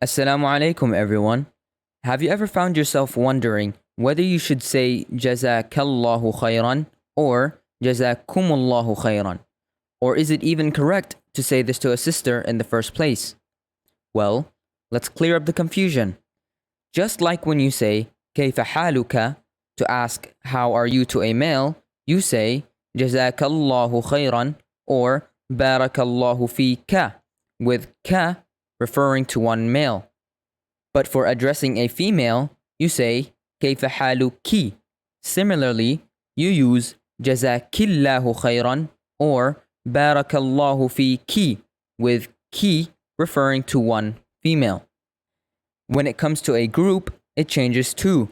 Assalamu alaikum everyone. Have you ever found yourself wondering whether you should say JAZAAKALLAAHU KHAYRAN or jazaakumallaahu khayran? Or is it even correct to say this to a sister in the first place? Well, let's clear up the confusion. Just like when you say كيف حالك to ask how are you to a male, you say JAZAAKALLAAHU khayran or barakallahu fika with ka referring to one male. But for addressing a female, you say كيف حالك. Similarly, you use JAZAAKALLAAHU khayran or barakallahu fiki with ki referring to one female. When it comes to a group, it changes too.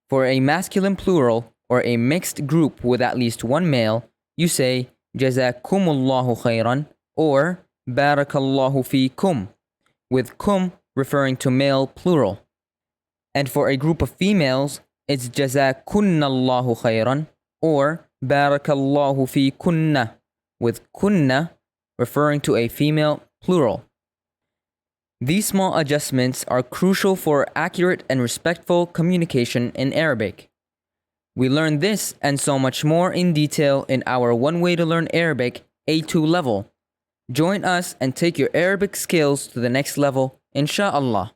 For a masculine plural or a mixed group with at least one male, you say jazaakumallaahu khayran or barakallahu fikum with kum referring to male plural. And for a group of females, it's jazaakunnallaahu khayran or barakallahu fikunna with kunna referring to a female plural. These small adjustments are crucial for accurate and respectful communication in Arabic. We learn this and so much more in detail in our One Way to Learn Arabic A2 level. Join us and take your Arabic skills to the next level, inshallah.